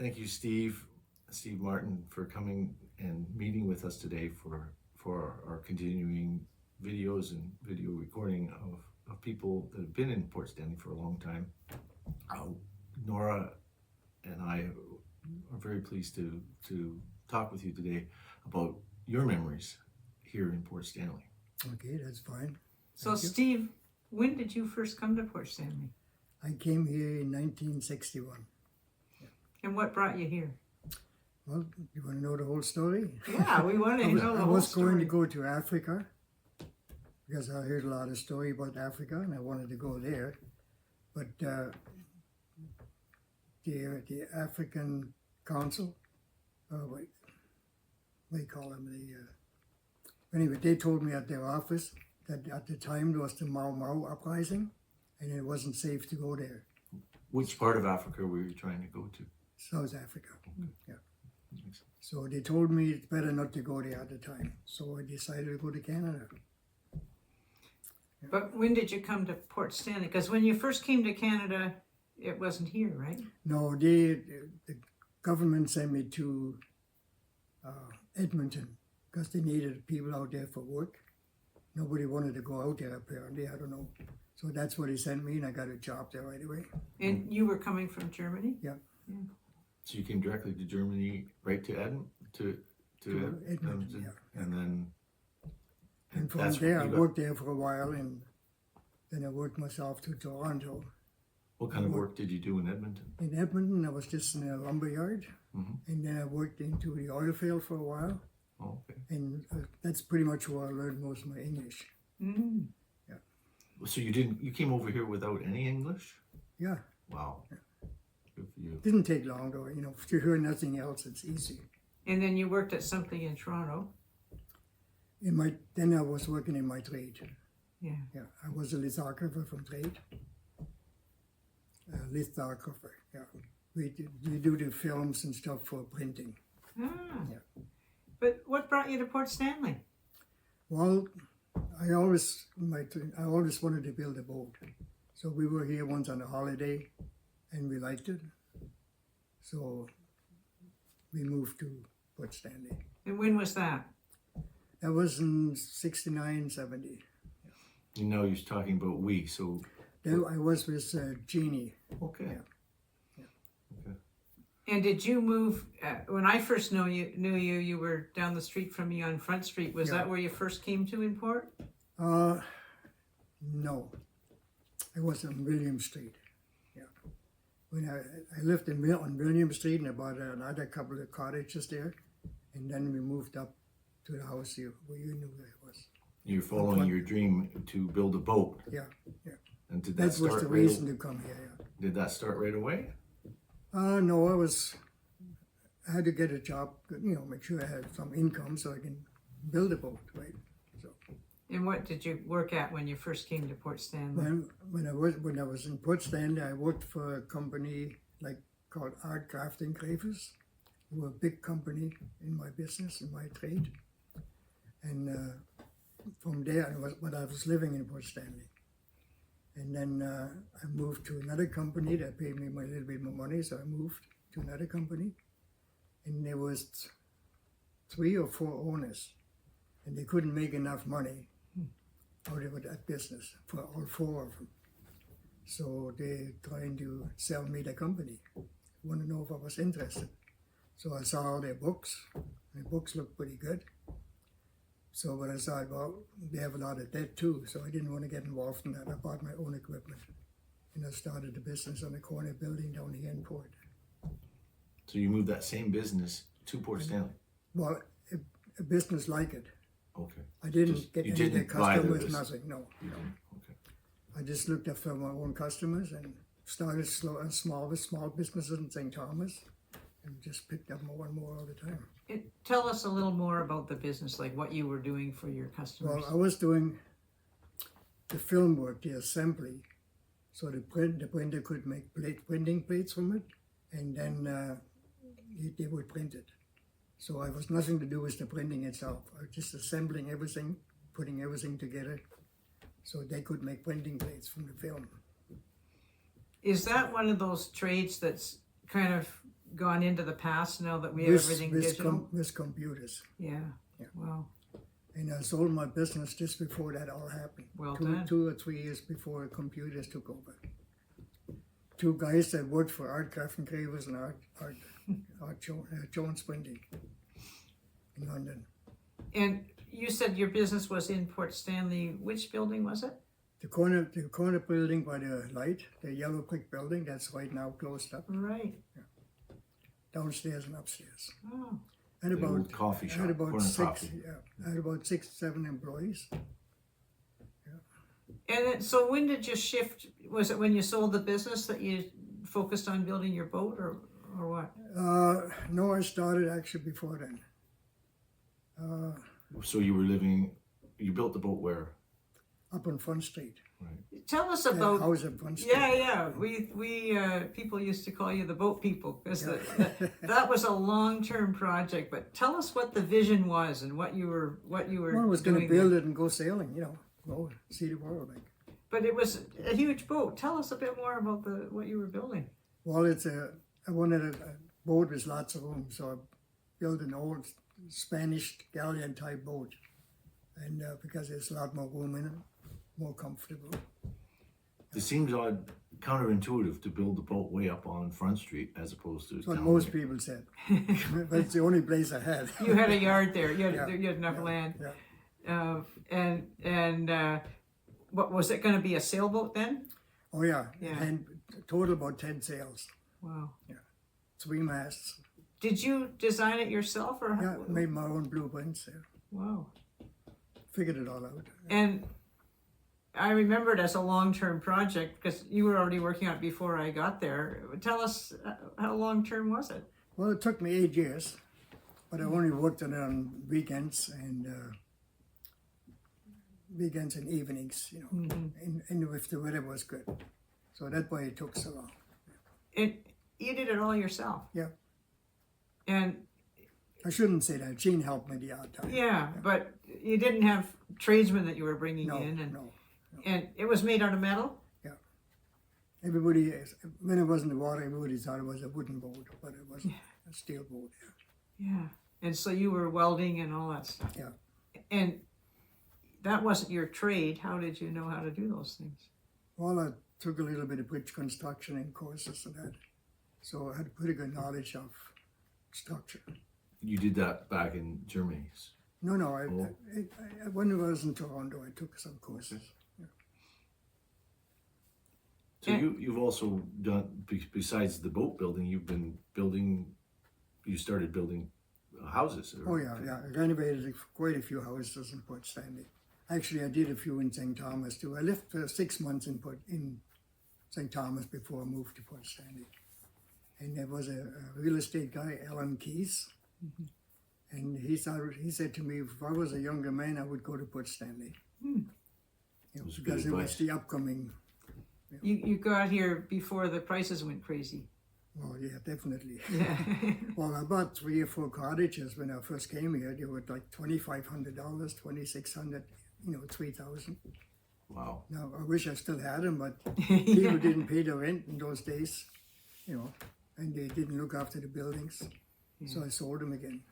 Thank you, Steve Martin, for coming and meeting with us today for our continuing videos and video recording of people that have been in Port Stanley for a long time. Nora and I are very pleased to talk with you today about your memories here in Port Stanley. Okay, that's fine. So Thank you. Steve, when did you first come to Port Stanley? I came here in 1961. And what brought you here? Well, you want to know the whole story? Yeah, we want to know the I whole was going to story. go to Africa because I heard a lot of story about Africa and I wanted to go there. But the African Council, what do you call them? Anyway, they told me at their office that at the time there was the Mau Mau uprising and it wasn't safe to go there. Which part of Africa were you trying to go to? South Africa, yeah. So they told me it's better not to go there at the time. So I decided to go to Canada. But when did you come to Port Stanley? Because when you first came to Canada, it wasn't here, right? No, the government sent me to Edmonton because they needed people out there for work. Nobody wanted to go out there apparently, I don't know. So that's where they sent me and I got a job there right away. And you were coming from Germany? Yeah. So you came directly to Germany, right to Edmonton, yeah. And then And from that's there, what I you got- worked there for a while and then I worked myself to Toronto. What kind of work did you do in Edmonton? In Edmonton, I was just in a lumber yard. Mhm. And then I worked into the oil field for a while. Oh, okay. And that's pretty much where I learned most of my English. Mm. So you came over here without any English? Yeah, Wow. Good for you. didn't take long though. You know, if you hear nothing else, it's easy. And then you worked at something in Toronto? Then I was working in my trade. Yeah. Yeah, I was a lithographer from trade. Lithographer, yeah. We do the films and stuff for printing. Ah. Yeah. But what brought you to Port Stanley? Well, I always wanted to build a boat. So we were here once on a holiday and we liked it. So we moved to Port Stanley. And when was that? That was in 69, 70. You know, you're talking about we, so Then I was with Jeannie. okay. Yeah. Okay. And did you move, when I first knew you, you were down the street from me on Front Street. Was Yeah. that where you first came to in Port? No. I was on William Street. Yeah. When I lived on William Street and I bought another couple of cottages there. And then we moved up to the house here where you knew where it was. You're following your dream to build a boat. Yeah, yeah. And did that That was start the right reason to come here, yeah. Did that start right away? No, I had to get a job, you know, make sure I had some income so I can build a boat, right? So And what did you work at when you first came to Port Stanley? when I was in Port Stanley, I worked for a company called Art Craft Engravers. They were a big company in my business, in my trade. And from there, I was living in Port Stanley. And then I moved to another company that paid me a little bit more money, so I moved to another company. And there was 3 or 4 owners, and they couldn't make enough money out of that business for all 4 of them. So they trying to sell me the company. Want to know if I was interested. So I saw all their books. The books looked pretty good. So when I thought, well, they have a lot of debt too, so I didn't want to get involved in that. I bought my own equipment. And I started a business on the corner building down here in Port. So you moved that same business to Port Stanley. Well, a business like it. Okay. I didn't get you any of the didn't buy the customers, business. nothing, no. Okay. I just looked after my own customers and started small businesses in St. Thomas and just picked up more and more all the time. Tell us a little more about the business, like what you were doing for your customers. Well, I was doing the film work, the assembly, so the printer could make printing plates from it, and then they would print it. So I was nothing to do with the printing itself. I was just assembling everything, putting everything together, so they could make printing plates from the film. Is that one of those trades that's kind of gone into the past now that we have everything digital? With computers. Yeah. Yeah. Wow. And I sold my business just before that all happened. Well done. 2 or 3 years before computers took over. 2 guys that worked for Art Craft Engravers and Jones Printing in London. And you said your business was in Port Stanley. Which building was it? The corner building by the light, the yellow brick building, that's right now closed up. Right. Downstairs and upstairs. Oh. And The old coffee shop, I had about corner 6, coffee. I had about 6, 7 employees. And so when did you shift? Was it when you sold the business that you focused on building your boat, or what? No, I started actually before then. So you built the boat where? Up on Front Street. Tell us That about. house at Front Street. Yeah. We people used to call you the boat people because that was a long-term project. But tell us what the vision was and what you were Well, I was going to doing build there. it and go sailing, go see the world. Like. But it was a huge boat. Tell us a bit more about what you were building. Well, I wanted a boat with lots of room, so I built an old Spanish galleon type boat, and because there's a lot more room in it, more comfortable. It seems counterintuitive to build the boat way up on Front Street as opposed to That's what down most here. people said. But it's the only place I had. You had a yard there. You had, Yeah. you had enough land. Yeah. And what was it going to be, a sailboat then? Oh yeah. Yeah. And total about 10 sails, Wow. 3 masts. Did you design it yourself or? Yeah, made my own blueprints. Yeah. Wow. Figured it all out. And I remember it as a long-term project because you were already working on it before I got there. Tell us, how long-term was it? Well, it took me 8 years, but I only worked on it on weekends and evenings, and if the weather was good. So that's why it took so long. And you did it all yourself. Yeah. And I shouldn't say that. Gene helped me the odd time. yeah, but you didn't have tradesmen that you were bringing No, in, and no. and it was made out of metal. Everybody, when it was in the water, everybody thought it was a wooden boat, but it was a steel boat. Yeah. And so you were welding and all that stuff. Yeah. And that wasn't your trade. How did you know how to do those things? Well, I took a little bit of bridge construction and courses and that. So I had pretty good knowledge of structure. You did that back in Germany. No, Oh. when I was in Toronto, I took some courses. So you've also done, besides the boat building, you started building houses. Oh yeah. I renovated quite a few houses in Port Stanley. Actually, I did a few in St. Thomas too. I lived for 6 months in St. Thomas before I moved to Port Stanley. And there was a real estate guy, Alan Keyes, and he said to me, if I was a younger man, I would go to Port Stanley. was good Because it was advice. the upcoming. You got here before the prices went crazy. Well, yeah, definitely. Yeah. Well, I bought 3 or 4 cottages when I first came here. They were like $2,500, $2,600, $3,000. Wow. Now, I wish I still had them, but people didn't pay the rent in those days, and they didn't look after the buildings. So I sold them again.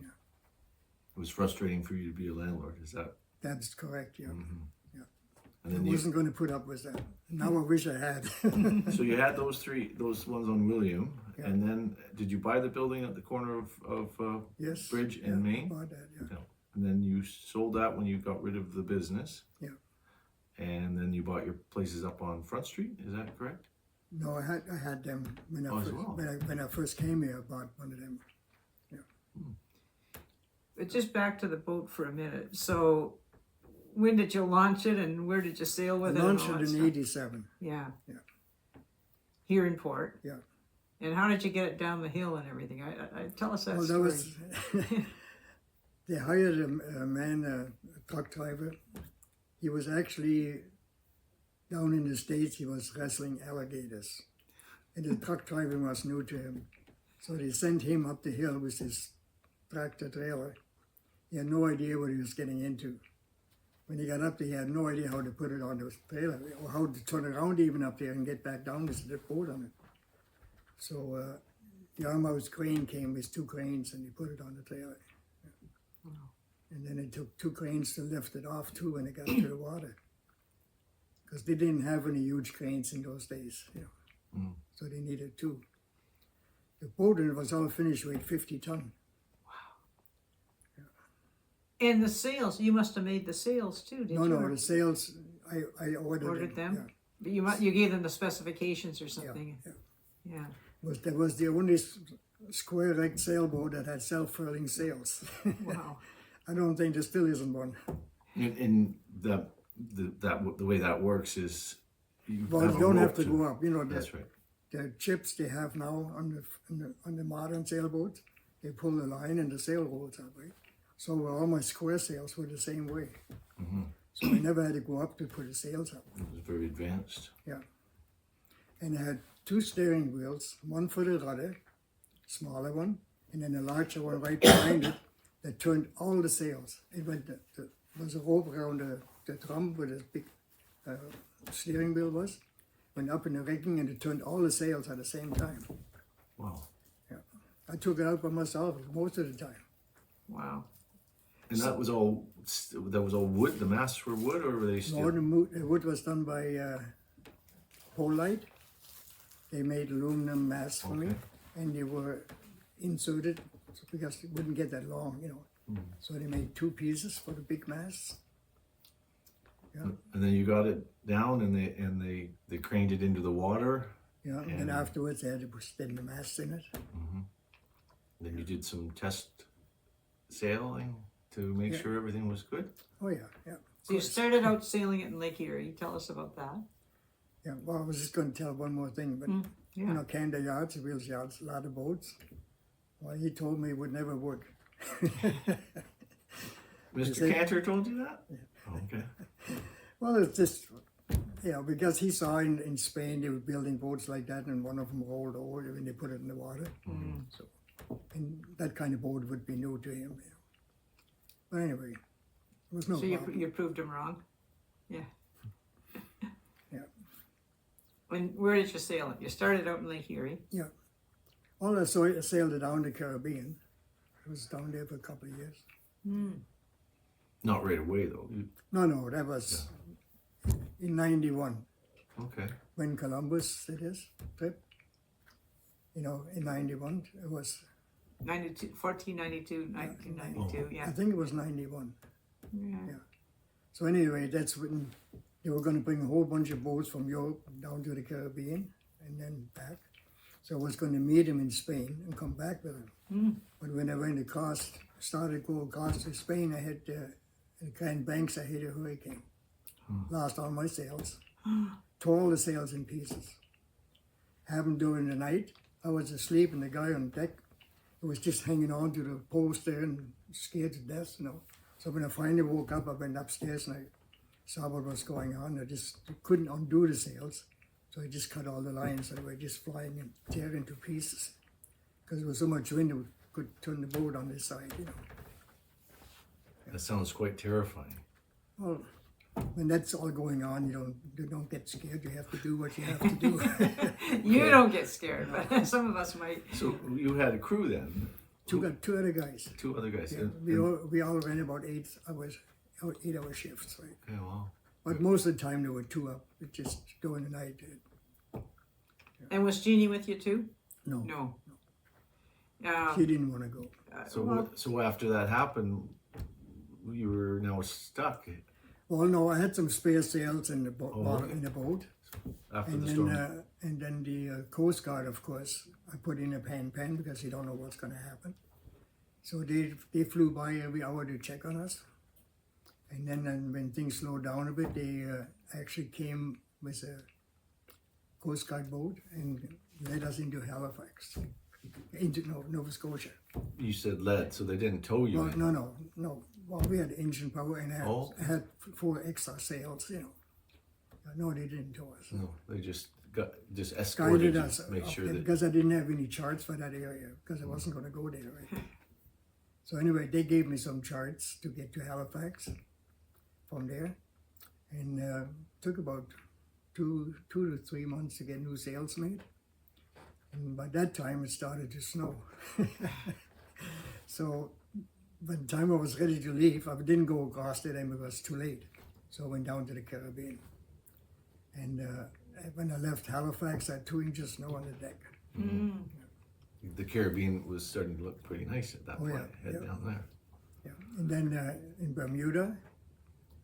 It was frustrating for you to be a landlord, is that? That's correct, yeah. And I then wasn't going to put up with that. Now I wish I had. so you had those ones on William, Yeah. and then did you buy the building at the corner of Yes. Bridge yeah, and Main? About that, yeah. Yeah. And then you sold that when you got rid of the business. Yeah. And then you bought your places up on Front Street, is that correct? No, I had them when Oh, as well. when I first came here. I bought one of them. But just back to the boat for a minute. So when did you launch it and where did you sail I with it? and launched all it that in stuff? '87. Yeah. Yeah. Here in Port. Yeah. And how did you get it down the hill and everything? I tell us that Well, story. that was. They hired a man, a truck driver. He was actually down in the States. He was wrestling alligators, and the truck driving was new to him. So they sent him up the hill with his tractor trailer. He had no idea what he was getting into. When he got up there, he had no idea how to put it on the trailer or how to turn around even up there and get back down with the boat on it. So the Armhouse crane came with 2 cranes and he put it on the trailer. Wow. And then it took 2 cranes to lift it off too when it got to the water. Because they didn't have any huge cranes in those days, you know. Mm. So they needed 2. The boat was all finished with 50 ton. And the sails, you must have made the sails too, did No, you? no, the sails, I Ordered them? Yeah. But you gave them the specifications or something. Yeah. Yeah. That was the only square decked sailboat that had self-furling sails. Wow. I don't think there still isn't one. And the way that works is you Well, have you a don't have rope to go up. You know, That's right. the chips they have now on the modern sailboats, they pull the line and the sail rolls up, right? So all my square sails were the same way. Mm-hmm. So I never had to go up to put the sails up. It was very advanced. Yeah. And I had 2 steering wheels, one for the rudder, smaller one, and then a larger one right behind it that turned all the sails. It went, there was a rope around the drum where the big steering wheel was, went up in the rigging and it turned all the sails at the same time. Wow. Yeah. I took it out by myself most of the time. Wow. And that was all wood. The masts were wood, or were they steel? More the wood was done by Polite. They made aluminum masts for me, Okay. and they were inserted because it wouldn't get that long, you know. So they made 2 pieces for the big masts. Yeah, And then you got it down, and they craned it into the water. yeah. And then afterwards they had to put the masts in it. Then you did some test sailing to make Yeah. sure everything was good. Oh yeah, yeah. So you started out sailing it in Lake Erie. Tell us about that. Yeah. Well, I was just going to tell one more thing, but Yeah. you know, Canada yards, wheels yards, a lot of boats. Well, he told me it would never work. Mr. say- Cantor told you that? Oh, okay. Well, it's just, you know, because he saw in Spain they were building boats like that, and one of them rolled over when they put it in the water. So, and that kind of boat would be new to him. You know. But anyway, it was no So problem. you proved him wrong. Yeah. Yeah. And where did you sail it? You started out in Lake Erie. Yeah. Well, I sailed it down the Caribbean. I was down there for a couple of years. Not right away though. No, that was in '91 Okay. when Columbus did his trip. You know, in '91 it was. 1492, 1992. I Yeah. think it was '91. Yeah. So anyway, that's when they were going to bring a whole bunch of boats from Europe down to the Caribbean and then back. So I was going to meet him in Spain and come back with him. But when I went started going across to Spain, I had in Grand Banks, I hit a hurricane. Lost all my sails. Tore all the sails in pieces. Happened during the night. I was asleep and the guy on deck was just hanging on to the post there and scared to death, you know. So when I finally woke up, I went upstairs and I saw what was going on. I just couldn't undo the sails. So I just cut all the lines and they were just flying and tearing to pieces. Because there was so much wind, it could turn the boat on this side, you know. That sounds quite terrifying. Well, when that's all going on, you don't get scared. You have to do what you have to do. You don't get scared, but some of us might. So you had a crew then? two other guys. 2 other guys. Yeah, And- we all ran about 8-hour shifts, right? okay, well, But most of the time there were 2 up, just during the night. And was Jeannie with you too? No, No. she didn't want to go. so after that happened, you were now stuck Well, no, I had some spare sails in the boat. okay. In the boat, after and the then storm. and then the Coast Guard, of course, I put in a pan because you don't know what's going to happen. So they flew by every hour to check on us, and then when things slowed down a bit, they actually came with a Coast Guard boat and led us into Halifax, into Nova Scotia. You said lead, so they didn't tow you Well, in. no. Well, we had engine power and I had 4 extra sails, you know. No, they didn't tow us. No, they just escorted Guided you us to make up sure there that. because I didn't have any charts for that area because I wasn't going to go there. Right? So anyway, they gave me some charts to get to Halifax from there, and took about 2 to 3 months to get new sails made. And by that time, it started to snow. So by the time I was ready to leave, I didn't go across there then because it was too late. So I went down to the Caribbean. And when I left Halifax, I had 2 inches of snow on the deck. The Caribbean was starting to look pretty nice at that Oh, point. yeah, Head yeah. down there. Yeah. And then in Bermuda,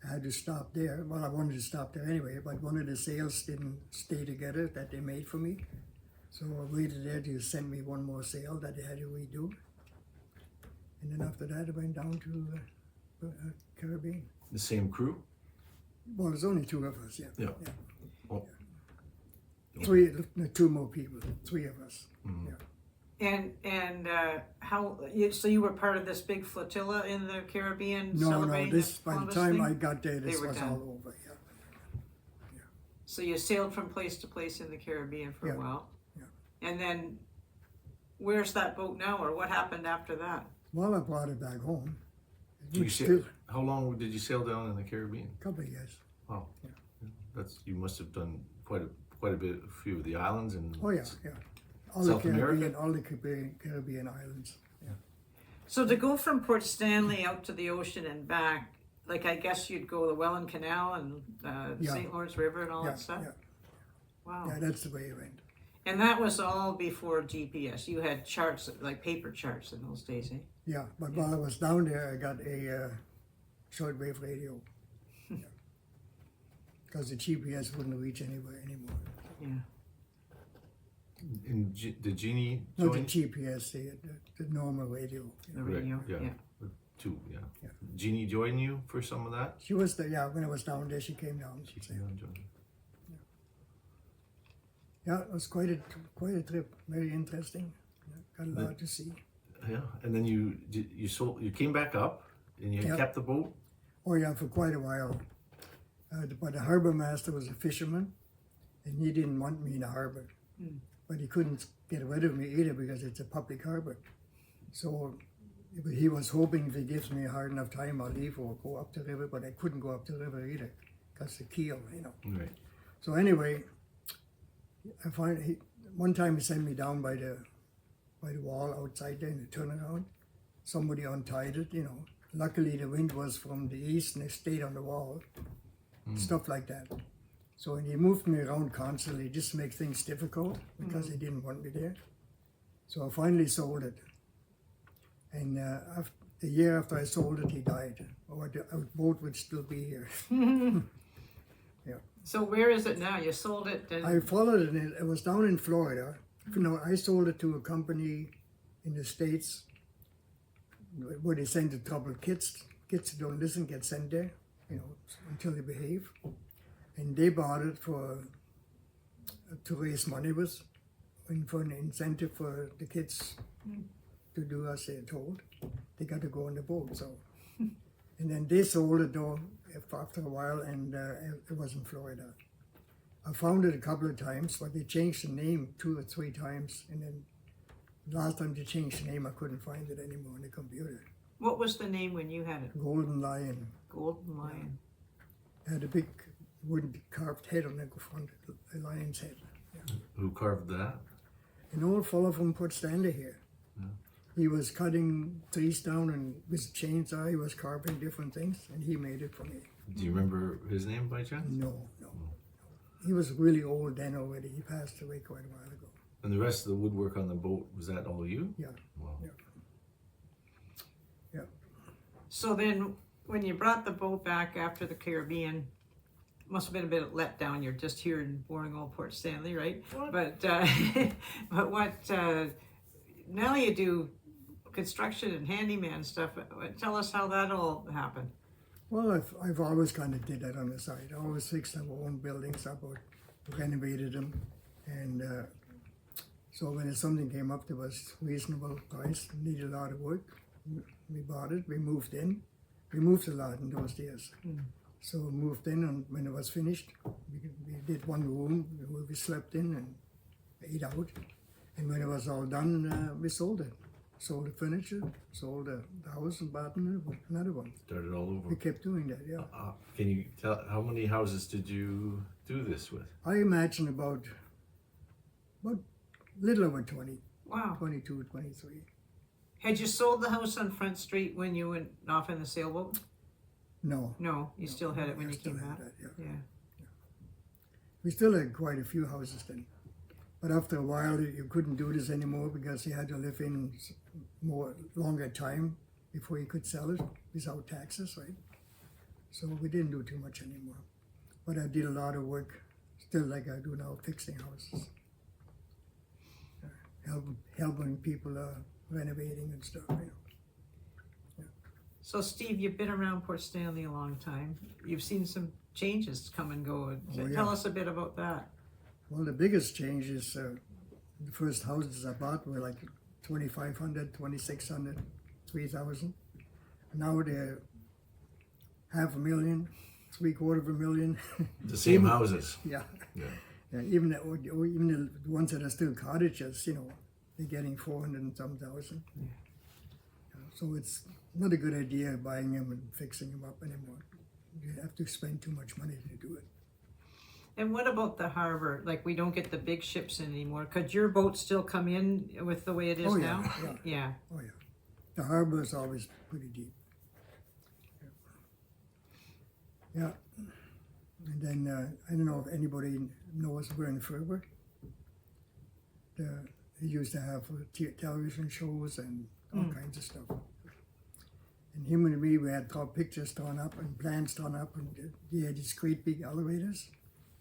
I had to stop there. Well, I wanted to stop there anyway, but one of the sails didn't stay together that they made for me. So I waited there to send me one more sail that they had to redo. And then after that, I went down to Caribbean. The same crew? Well, there's only 2 of us, yeah. Yeah. Oh. 2 more people, 3 of us. Yeah. And so you were part of this big flotilla in the Caribbean? No, celebrating this the by the Columbus time thing? I got there, this were was done. all over. Yeah. So you sailed from place to place in the Caribbean for Yeah, a while? yeah. And then where's that boat now, or what happened after that? Well, I brought it back home. You It's sail- still How long did you sail down in the Caribbean? a couple of years. Wow. Yeah. You must have done quite a few of the islands and. Oh yeah, yeah. All South the Caribbean, America? all the Caribbean islands. Yeah. So to go from Port Stanley out to the ocean and back, like I guess you'd go the Welland Canal and Yeah. St. Lawrence River and all Yeah, that stuff? yeah, Wow. yeah. That's the way it went. And that was all before GPS. You had charts, like paper charts in those days, eh? Yeah, but while I was down there, I got a shortwave radio. Because the GPS wouldn't reach anywhere anymore. Yeah. And did Jeannie Not the join? GPS, the normal radio. The Right, radio. yeah. Yeah. 2, yeah. Yeah. Jeannie join you for some of that? She was there, yeah, when I was down there, she came down. She came on join. Yeah, it was quite a trip, very interesting. Yeah, got a lot to see. Yeah, and then you came back up and you Yeah. kept the boat. Oh yeah, for quite a while. But the harbor master was a fisherman, and he didn't want me in the harbor. But he couldn't get rid of me either because it's a public harbor. So he was hoping if he gives me a hard enough time, I'll leave or go up the river. But I couldn't go up the river either because the keel, you know. Right. So anyway, one time he sent me down by the wall outside there in the turnaround. Somebody untied it, you know. Luckily the wind was from the east and it stayed on the wall. Stuff like that. So he moved me around constantly just to make things difficult because he didn't want me there. So I finally sold it. And a year after I sold it, he died. Or the boat would still be here. So where is it now? You sold it and I followed it. It was down in Florida. You know, I sold it to a company in the States where they send the troubled kids. Kids who don't listen get sent there, you know, until they behave. And they bought it to raise money with, and for an incentive for the kids to do as they're told. They got to go on the boat, so. And then they sold it though after a while, and it was in Florida. I found it a couple of times, but they changed the name 2 or 3 times, and then last time they changed the name, I couldn't find it anymore on the computer. what was the name when you had it? Golden Lion. Golden Lion. It had a big wooden carved head on the front, a lion's head. Who carved that? An old fellow from Port Stanley here. He was cutting trees down and with a chainsaw he was carving different things, and he made it for me. Do you remember his name by chance? No. He was really old then already. He passed away quite a while ago. And the rest of the woodwork on the boat, was that all you? Yeah. Wow. Yeah. So then when you brought the boat back after the Caribbean, must have been a bit of letdown. You're just here in boring old Port Stanley, right? But but what now you do construction and handyman stuff. Tell us how that all happened. Well, I've always kind of did that on the side. I always fixed our own buildings up or renovated them. And so when something came up that was reasonable price, needed a lot of work, we bought it, we moved in. We moved a lot in those years. So we moved in, and when it was finished, we did one room where we slept in and ate out. And when it was all done, we sold it. Sold the furniture, sold the house, and bought another one. Started all over. We kept doing that, yeah. Can you tell how many houses did you do this with? I imagine about little over 20, Wow. 22, 23. Had you sold the house on Front Street when you went off in the sailboat? No. No, you still had it when I you still came had back? it, yeah. Yeah. We still had quite a few houses then. But after a while, you couldn't do this anymore because you had to live in longer time before you could sell it without taxes, right? So we didn't do too much anymore. But I did a lot of work, still like I do now, fixing houses. Helping people renovating and stuff, you know. So Steve, you've been around Port Stanley a long time. You've seen some changes come and go. Oh, yeah. Tell us a bit about that. Well, the biggest change is the first houses I bought were like 2,500, 2,600, 3,000. Now they're $500,000, $750,000. The same houses. Yeah. Yeah. Yeah, even the ones that are still cottages, you know, they're getting 400 and some thousand. Yeah. So it's not a good idea buying them and fixing them up anymore. You have to spend too much money to do it. And what about the harbor? Like, we don't get the big ships in anymore. Could your boat still come in with the way it is Oh, yeah, now? yeah. Yeah. Oh yeah, the harbor is always pretty deep. Yeah, and then I don't know if anybody knows Vern Ferber. He used to have television shows and all kinds of stuff. And him and me, we had pictures drawn up and plans drawn up, and he had these great big elevators.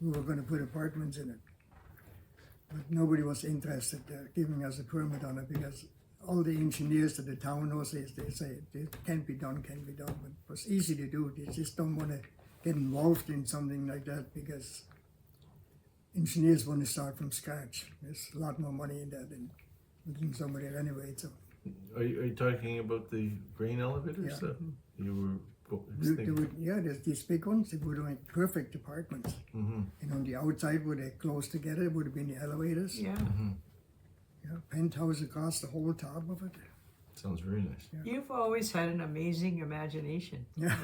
We were going to put apartments in it, but nobody was interested giving us a permit on it because all the engineers that the town knows, they say it can't be done, but it was easy to do. They just don't want to get involved in something like that because engineers want to start from scratch. There's a lot more money in that than getting somebody to renovate. So Are you talking about the grain elevators Yeah. that you were there's these big ones. They would make perfect apartments. Mm-hmm. And on the outside, where they're close together, would have been the elevators. Yeah. Yeah, penthouse across the whole top of it. Sounds very nice. You've always had an amazing imagination. Yeah.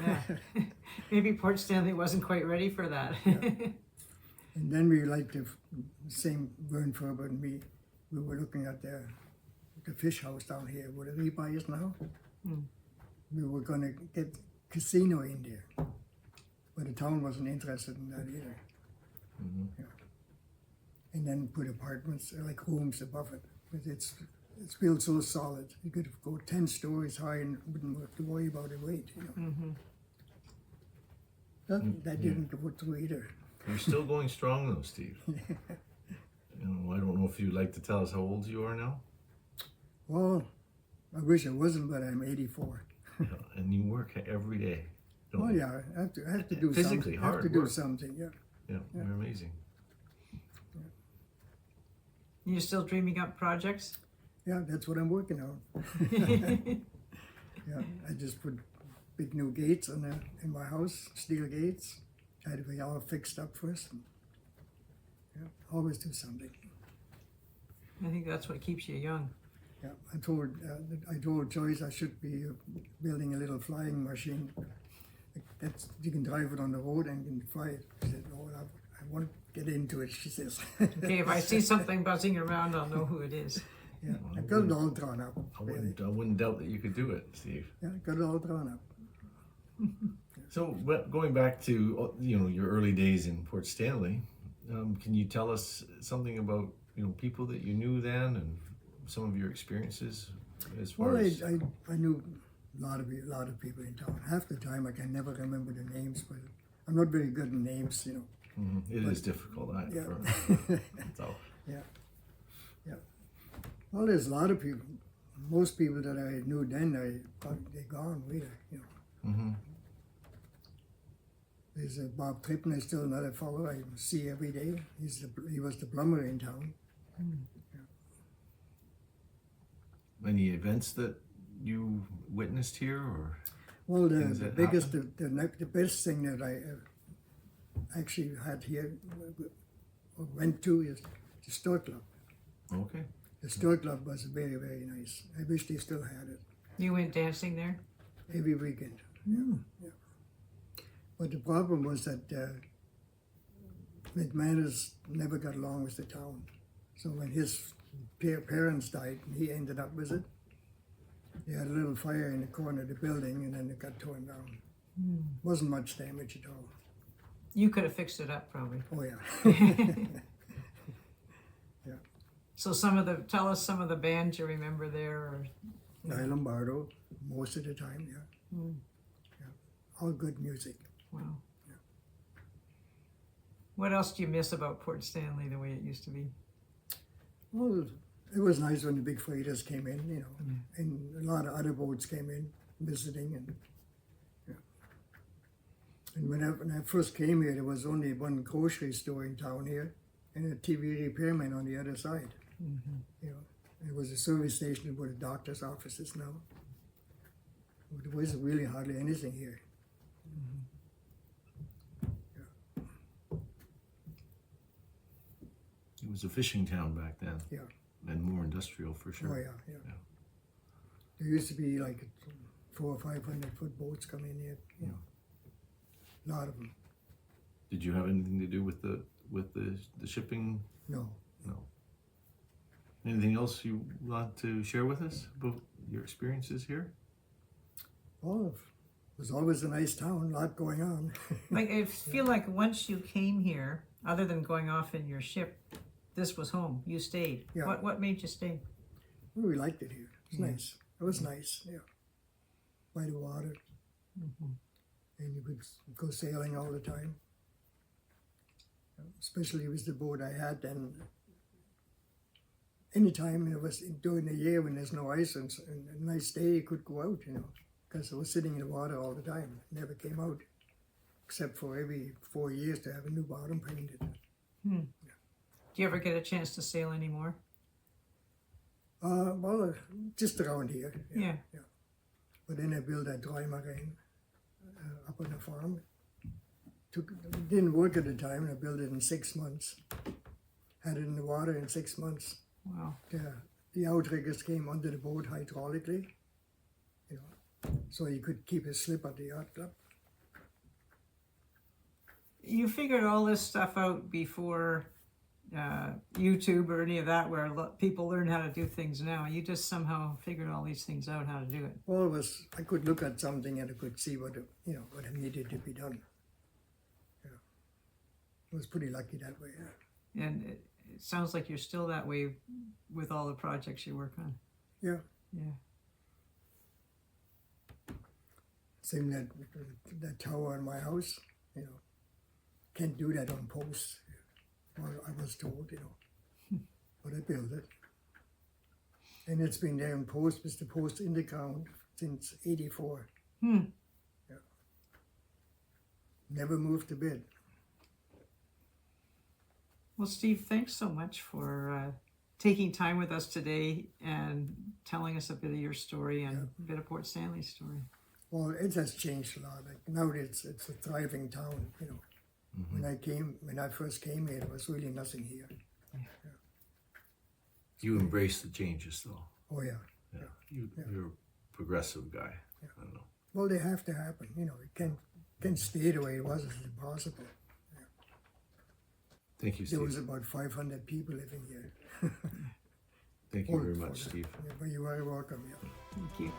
Yeah. Maybe Port Stanley wasn't quite ready for that. And then we like the same Vern Ferber and me. We were looking at the fish house down here where the rebuy is now. We were going to get casino in there, but the town wasn't interested in that either. Yeah. And then put apartments like rooms above it, but it's built so solid. You could go 10 stories high and wouldn't have to worry about the weight. You know. That didn't go through either. You're still going strong though, Steve. I don't know if you'd like to tell us how old you are now. Well, I wish I wasn't, but I'm 84. Yeah, and you work every day. Oh yeah, I have to do Physically something. hard I have to do work. something. Yeah. Yeah, you're amazing. You're still dreaming up projects? Yeah, that's what I'm working on. Yeah, I just put big new gates in my house, steel gates. Had to be all fixed up first. And, yeah, always do something. I think that's what keeps you young. Yeah, I told Joyce I should be building a little flying machine. You can drive it on the road and can fly it. She said, "No, I want to get into it." She says. Okay, if I see something buzzing around, I'll know who it is. Yeah, I got it all drawn up. I wouldn't doubt that you could do it, Steve. Yeah, I got it all drawn up. So, going back to your early days in Port Stanley, can you tell us something about people that you knew then and some of your experiences as far Well, as I knew a lot of people in town. Half the time I can never remember the names, but I'm not very good in names, It is difficult. Yeah. So. Yeah. Well, there's a lot of people. Most people that I knew then, they're gone, really. There's Bob Trippner, still another fellow I see every day. He was the plumber in town. Any events that you witnessed here, or Well, things the that biggest, the best thing that I actually had here, or went to, is the Store Club. okay? The Store Club was very, very nice. I wish they still had it You went dancing there? every weekend. Yeah. But the problem was that McManus never got along with the town. So when his parents died, and he ended up with it. They had a little fire in the corner of the building, and then it got torn down. Wasn't much damage at all. You could have fixed it up probably. Oh yeah. So tell us some of the bands you remember there. Or, Guy Lombardo, most of the time, yeah. Yeah. All good music. wow. What else do you miss about Port Stanley the way it used to be? Well, it was nice when the big freighters came in, you know, and a lot of other boats came in visiting, and yeah. And when I first came here, there was only one grocery store in town here, and a TV repairman on the other side. You know, it was a service station where the doctor's office is now. There was really hardly anything here. It was a fishing town back then. Yeah. And more industrial for sure. Oh yeah. There used to be like 400 or 500 foot boats coming in here. You know, a lot of them. Did you have anything to do with the shipping? No. No. Anything else you want to share with us about your experiences here? Well, it was always a nice town, a lot going on. Like I feel like once you came here, other than going off in your ship, this was home. You stayed. Yeah. What made you stay? Well, we liked it here. It was nice. It was nice, yeah. By the water. And you could go sailing all the time. Especially with the boat I had then. Anytime it was during the year when there's no ice and a nice day, you could go out, you know, because it was sitting in the water all the time. It never came out, except for every 4 years to have a new bottom painted. Do you ever get a chance to sail anymore? Well, just around here. Yeah. But then I built a dry marine up on the farm. Didn't work at the time, and I built it in 6 months. Had it in the water in 6 months. Wow. The outriggers came under the boat hydraulically, you know, so you could keep a slip at the yacht club. You figured all this stuff out before YouTube or any of that, where people learn how to do things now. You just somehow figured all these things out, how to do it. Well, I could look at something and I could see what needed to be done. Yeah. I was pretty lucky that way. Yeah. And it sounds like you're still that way with all the projects you work on. Yeah. Yeah. Same that tower in my house, you know, can't do that on posts. Well, I was told, you know, but I built it. And it's been there in post, with the post in the ground since '84. Yeah. Never moved a bit. Well, Steve, thanks so much for taking time with us today and telling us a bit of your story and a bit of Port Stanley's story. Well, it has changed a lot. Like now it's a thriving town, you know. When I first came here, there was really nothing here. You embrace the changes, though. Oh yeah. You're a progressive guy. I don't know. Well, they have to happen. You know, it can't stay the way it was. It's impossible. Thank you, Steve. There was about 500 people living here. Thank you very much, Steve. Yeah, but you're very welcome. Yeah. Thank you.